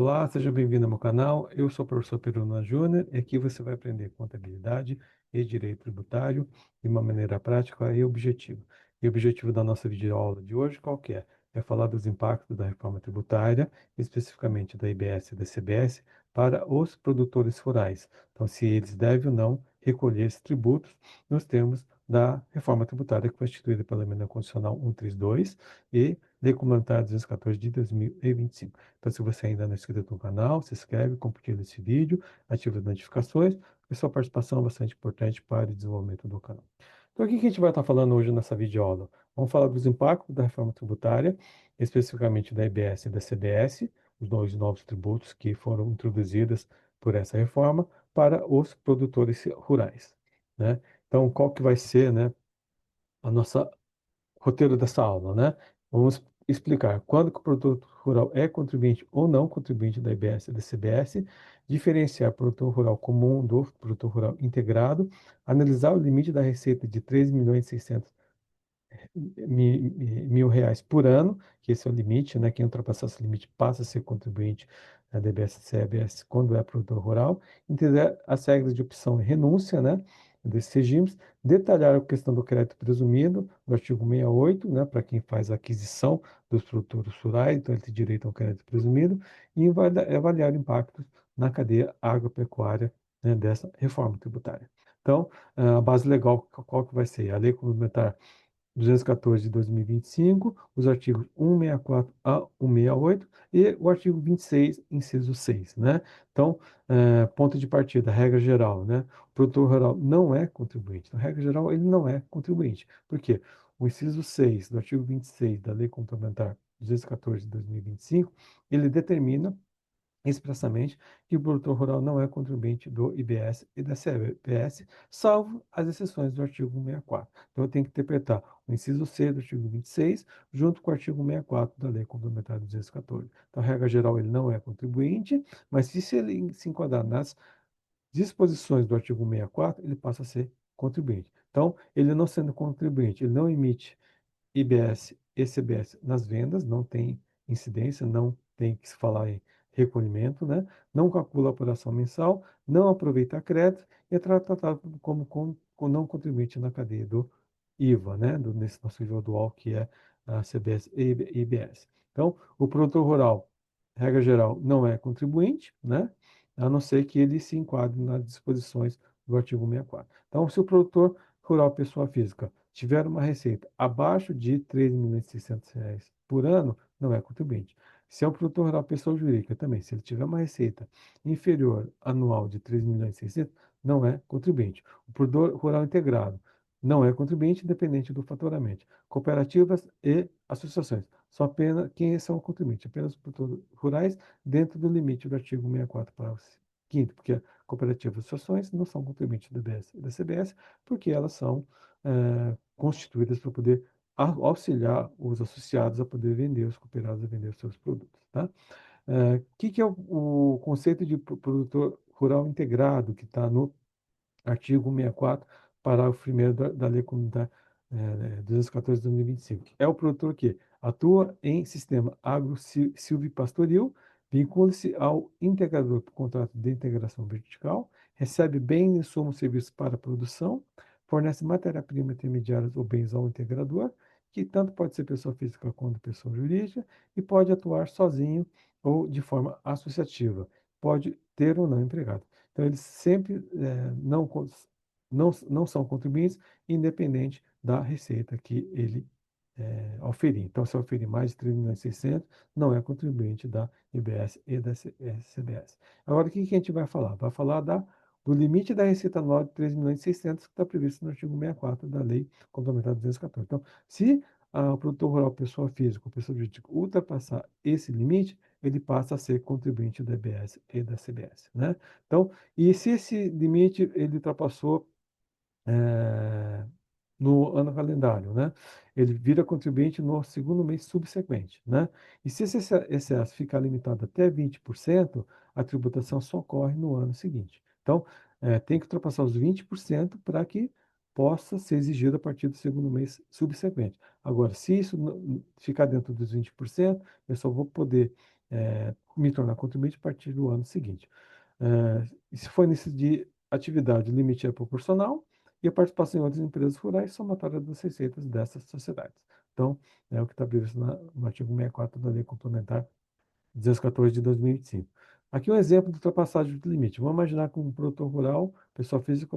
Olá, seja bem-vindo ao meu canal. Eu sou o professor Peruna Júnior e aqui você vai aprender contabilidade e direito tributário de uma maneira prática e objetiva. E o objetivo da nossa videoaula de hoje qual que é? É falar dos impactos da reforma tributária, especificamente da IBS e da CBS, para os produtores rurais. Então, se eles devem ou não recolher esses tributos nos termos da reforma tributária que foi instituída pela Emenda Constitucional 132 e Lei Complementar 214 de 2025. Então, se você ainda não é inscrito no canal, se inscreve, compartilha esse vídeo, ativa as notificações, porque sua participação é bastante importante para o desenvolvimento do canal. Então, o que a gente vai estar falando hoje nessa videoaula? Vamos falar dos impactos da reforma tributária, especificamente da IBS e da CBS, os dois novos tributos que foram introduzidos por essa reforma para os produtores rurais, né? Então, qual que vai ser, né, a nossa roteiro dessa aula, né? Vamos explicar quando que o produtor rural é contribuinte ou não contribuinte da IBS e da CBS, diferenciar produtor rural comum do produtor rural integrado, analisar o limite da receita de 3.600.000 reais por ano, que esse é o limite, né? Quem ultrapassar esse limite passa a ser contribuinte da DBS e CBS quando é produtor rural, entender as regras de opção e renúncia, né? Desses regimes, detalhar a questão do crédito presumido, do artigo 68, né? Para quem faz a aquisição dos produtores rurais, então ele tem direito ao crédito presumido, e avaliar impactos na cadeia agropecuária, né? Dessa reforma tributária. Então, a base legal, qual que vai ser? A Lei Complementar 214 de 2025, os artigos 164 a 168 e o artigo 26, inciso 6, né? Então, ponto de partida, regra geral, né? O produtor rural não é contribuinte. Então, regra geral, ele não é contribuinte. Por quê? O inciso 6 do artigo 26 da Lei Complementar 214 de 2025, ele determina expressamente que o produtor rural não é contribuinte do IBS e da CBS, salvo as exceções do artigo 164. Então, eu tenho que interpretar o inciso C do artigo 26 junto com o artigo 164 da Lei Complementar 214. Então, a regra geral, ele não é contribuinte, mas se ele se enquadrar nas disposições do artigo 164, ele passa a ser contribuinte. Então, ele não sendo contribuinte, ele não emite IBS e CBS nas vendas, não tem incidência, não tem que se falar em recolhimento, né? Não calcula a apuração mensal, não aproveita crédito e é tratado como não contribuinte na cadeia do IVA, né? Nesse nosso nível dual que é a CBS e IBS. Então, o produtor rural, regra geral, não é contribuinte, né? A não ser que ele se enquadre nas disposições do artigo 64. Então, se o produtor rural, pessoa física, tiver uma receita abaixo de R$ 3.600.000 por ano, não é contribuinte. Se é um produtor rural, pessoa jurídica também, se ele tiver uma receita inferior anual de R$ 3.600.000, não é contribuinte. O produtor rural integrado não é contribuinte, independente do faturamento. Cooperativas e associações. Só apenas quem são contribuintes, apenas os produtores rurais, dentro do limite do artigo 64, parágrafo 5º, porque cooperativas e associações não são contribuintes do IBS e da CBS, porque elas são constituídas para poder auxiliar os associados a poder vender, os cooperados a vender os seus produtos, tá? O que é o conceito de produtor rural integrado, que está no artigo 64, parágrafo 1º da Lei Comunitária 214 de 2025. É o produtor que atua em sistema agro-silvipastoril, vincula-se ao integrador por contrato de integração vertical, recebe bens, insumos, serviços para a produção, fornece matéria-prima intermediárias ou bens ao integrador, que tanto pode ser pessoa física quanto pessoa jurídica, e pode atuar sozinho ou de forma associativa. Pode ter ou não empregado. Então, eles sempre não são contribuintes, independente da receita que ele oferir. Então, se oferir mais de 3.600.000, não é contribuinte da IBS e da CBS. Agora, o que a gente vai falar? Vai falar do limite da receita anual de 3.600.000, que está previsto no artigo 64 da Lei Complementar 214. Então, se o produtor rural, pessoa física ou pessoa jurídica, ultrapassar esse limite, ele passa a ser contribuinte da IBS e da CBS, né? Então, e se esse limite ele ultrapassou eh, no ano calendário, né? Ele vira contribuinte no segundo mês subsequente, né? E se esse excesso ficar limitado até 20%, a tributação só ocorre no ano seguinte. Então, tem que ultrapassar os 20% para que possa ser exigido a partir do segundo mês subsequente. Agora, se isso ficar dentro dos 20%, eu só vou poder me tornar contribuinte a partir do ano seguinte. E se for início de atividade, o limite é proporcional e a participação em outras empresas rurais somatória das receitas dessas sociedades. Então, é o que está previsto no artigo 64 da Lei Complementar 214 de 2025. Aqui um exemplo de ultrapassagem do limite. Vamos imaginar que um produtor rural, pessoa física,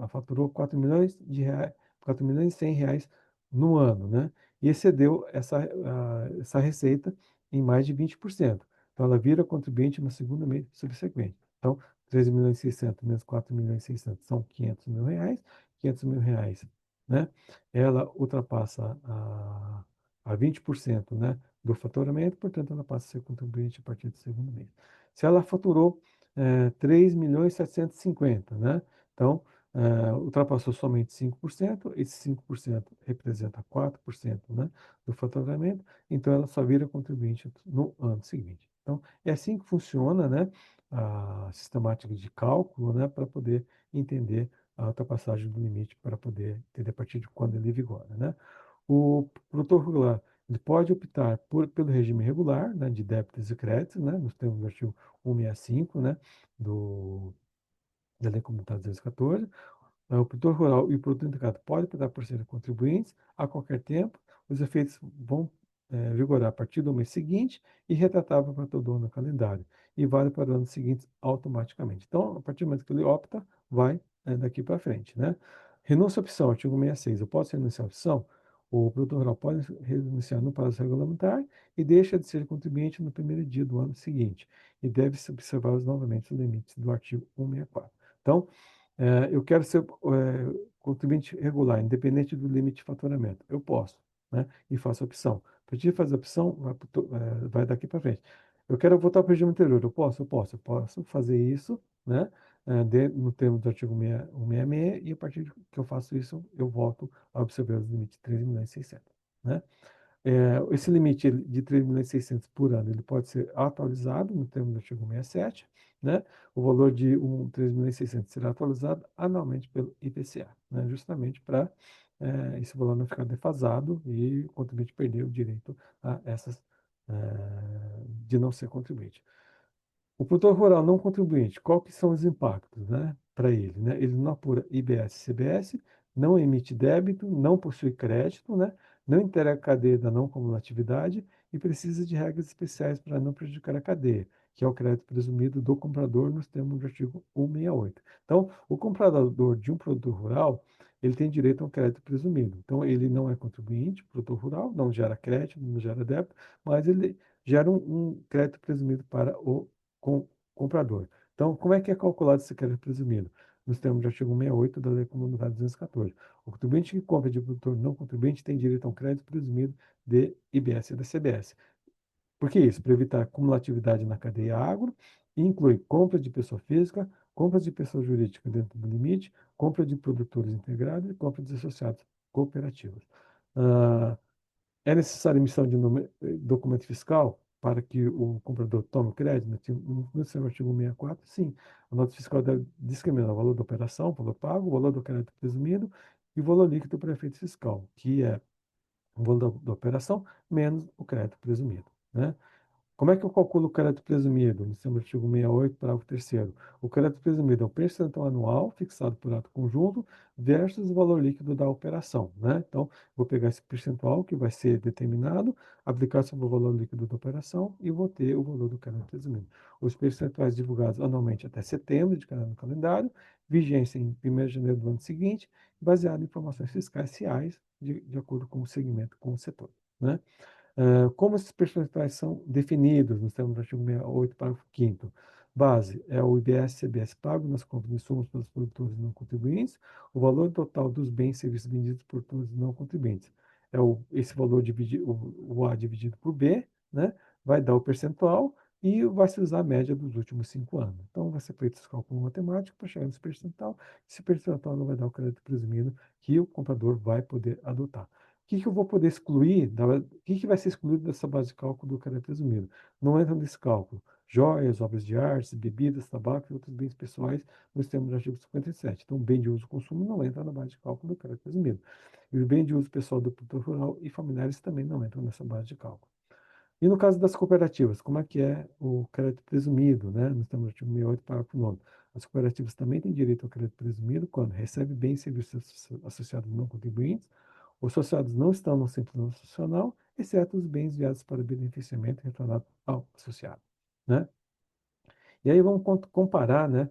faturou 4 milhões de reais, 4 milhões e 100 reais no ano, né? E excedeu essa receita em mais de 20%. Então, ela vira contribuinte no segundo mês subsequente. Então, 13 milhões e 600 menos 4 milhões e 600 são 500 mil reais. 500 mil reais, né? Ela ultrapassa a 20%, né, do faturamento, portanto, ela passa a ser contribuinte a partir do segundo mês. Se ela faturou 3 milhões e 750, né? Então, ultrapassou somente 5%, esse 5% representa 4%, né, do faturamento, então ela só vira contribuinte no ano seguinte. Então, é assim que funciona, né, a sistemática de cálculo, né, para poder entender a ultrapassagem do limite, para poder entender a partir de quando ele vigora, né? O produtor rural ele pode optar pelo regime regular, né, de débitos e créditos, né, nos termos do artigo 165, né, da Lei Complementar 214. O produtor rural e o produtor integrado podem optar por serem contribuintes a qualquer tempo. Os efeitos vão vigorar a partir do mês seguinte e retratável para todo ano no calendário. E vale para os anos seguintes automaticamente. Então, a partir do momento que ele opta, vai daqui para frente, né? Renúncia à opção, artigo 66. Eu posso renunciar à opção? O produtor rural pode renunciar no prazo regulamentar e deixa de ser contribuinte no primeiro dia do ano seguinte. E deve-se observar novamente os limites do artigo 164. Então, eu quero ser contribuinte regular, independente do limite de faturamento. Eu posso, né? E faço a opção. A partir de fazer a opção, vai daqui para frente. Eu quero voltar para o regime anterior. Eu posso? Eu posso fazer isso, né? No termo do artigo 166, e a partir que eu faço isso, eu volto a observar os limites de 3 milhões e 600, né? Esse limite de 3 milhões e 600 por ano, ele pode ser atualizado no termo do artigo 67, né? O valor de 3 milhões e 600 será atualizado anualmente pelo IPCA, né? Justamente para esse valor não ficar defasado e o contribuinte perder o direito a essas, de não ser contribuinte. O produtor rural não contribuinte, qual que são os impactos, né, para ele, né? Ele não apura IBS e CBS, não emite débito, não possui crédito, né? Não integra a cadeia da não cumulatividade e precisa de regras especiais para não prejudicar a cadeia, que é o crédito presumido do comprador nos termos do artigo 168. Então, o comprador de um produto rural, ele tem direito a um crédito presumido. Então, ele não é contribuinte, produtor rural, não gera crédito, não gera débito, mas ele gera um crédito presumido para o com comprador. Então, como é que é calculado esse crédito presumido? Nos termos do artigo 68 da Lei Complementar 214. O contribuinte que compra de produtor não contribuinte tem direito a um crédito presumido de IBS e da CBS. Por que isso? Para evitar cumulatividade na cadeia agro, e inclui compra de pessoa física, compras de pessoa jurídica dentro do limite, compra de produtores integrados e compra de associados cooperativos. Ah, é necessária emissão de documento fiscal para que o comprador tome o crédito? No seu artigo 64, sim. A nota fiscal deve discriminar o valor da operação, o valor pago, o valor do crédito presumido e o valor líquido para efeito fiscal, que é o valor da operação menos o crédito presumido, né? Como é que eu calculo o crédito presumido? No sistema artigo 68, parágrafo 3º. O crédito presumido é o percentual anual fixado por ato conjunto versus o valor líquido da operação, né? Então, vou pegar esse percentual que vai ser determinado, aplicar sobre o valor líquido da operação e vou ter o valor do crédito presumido. Os percentuais divulgados anualmente até setembro de cada ano calendário, vigência em 1º de janeiro do ano seguinte, baseado em informações fiscais reais de acordo com o segmento, com o setor, né? Como esses percentuais são definidos nos termos do artigo 68, parágrafo 5º? Base é o IBS-CBS pago nas compras de insumos pelos produtores não contribuintes, o valor total dos bens e serviços vendidos por produtores não contribuintes. Esse valor dividido, o A dividido por B, né? Vai dar o percentual e vai se usar a média dos últimos 5 anos. Então, vai ser feito esse cálculo matemático para chegar nesse percentual. Esse percentual não vai dar o crédito presumido que o comprador vai poder adotar. O que eu vou poder excluir? O que vai ser excluído dessa base de cálculo do crédito presumido? Não entra nesse cálculo joias, obras de arte, bebidas, tabaco e outros bens pessoais nos termos do artigo 57. Então, bem de uso e consumo não entra na base de cálculo do crédito presumido. E o bem de uso pessoal do produtor rural e familiares também não entram nessa base de cálculo. E no caso das cooperativas, como é que é o crédito presumido, né? Nós temos o artigo 68, parágrafo 9º. As cooperativas também têm direito ao crédito presumido quando recebe bens e serviços associados não contribuintes. Os associados não estão no simples nacional, exceto os bens enviados para beneficiamento retornado ao associado, né? E aí vamos comparar, né,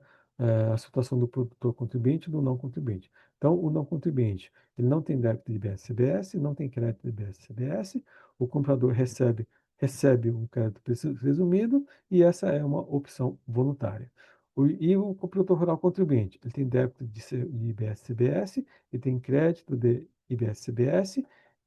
a situação do produtor contribuinte e do não contribuinte. Então, o não contribuinte, ele não tem débito de IBS-CBS, não tem crédito de IBS-CBS, o comprador recebe um crédito presumido e essa é uma opção voluntária. E o produtor rural contribuinte, ele tem débito de IBS-CBS, ele tem crédito de IBS-CBS,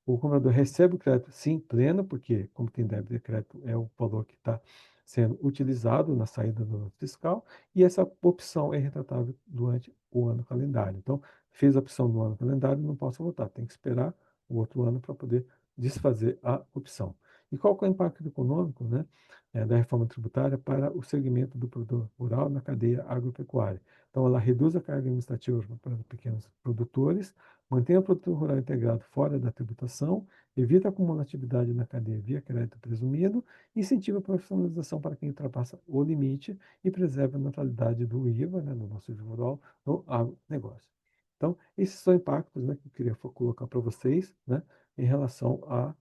o comprador recebe o crédito, sim, pleno, porque como tem débito de crédito, é o valor que está sendo utilizado na saída do ano fiscal, e essa opção é retratável durante o ano calendário. Então, fez a opção no ano calendário, não posso votar, tem que esperar o outro ano para poder desfazer a opção. E qual que é o impacto econômico, né, da reforma tributária para o segmento do produtor rural na cadeia agropecuária? Então, ela reduz a carga administrativa para pequenos produtores, mantém o produtor rural integrado fora da tributação, evita a acumulatividade na cadeia via crédito presumido, incentiva a profissionalização para quem ultrapassa o limite e preserva a neutralidade do IVA, né, do nosso rural, no agronegócio. Então, esses são impactos, né, que eu queria colocar para vocês, né, em relação à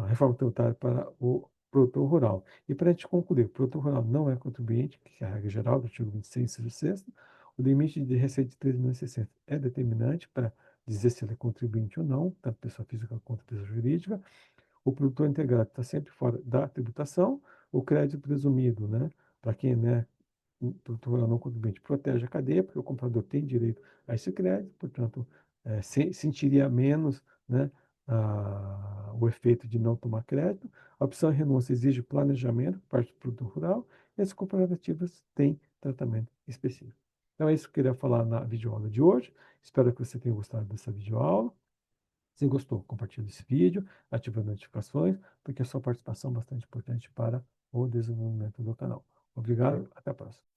reforma tributária para o produtor rural. E para a gente concluir, o produtor rural não é contribuinte, que é a regra geral do artigo 26, inciso 6, o limite de receita de 3.600 é determinante para dizer se ele é contribuinte ou não, tanto pessoa física quanto pessoa jurídica. O produtor integrado está sempre fora da tributação. O crédito presumido, né, para quem, né, produtor rural não contribuinte, protege a cadeia, porque o comprador tem direito a esse crédito, portanto, sentiria menos, né, o efeito de não tomar crédito. A opção de renúncia exige planejamento por parte do produtor rural e as cooperativas têm tratamento específico. Então, é isso que eu queria falar na videoaula de hoje. Espero que você tenha gostado dessa videoaula. Se gostou, compartilhe esse vídeo, ative as notificações, porque a sua participação é bastante importante para o desenvolvimento do canal. Obrigado, até a próxima.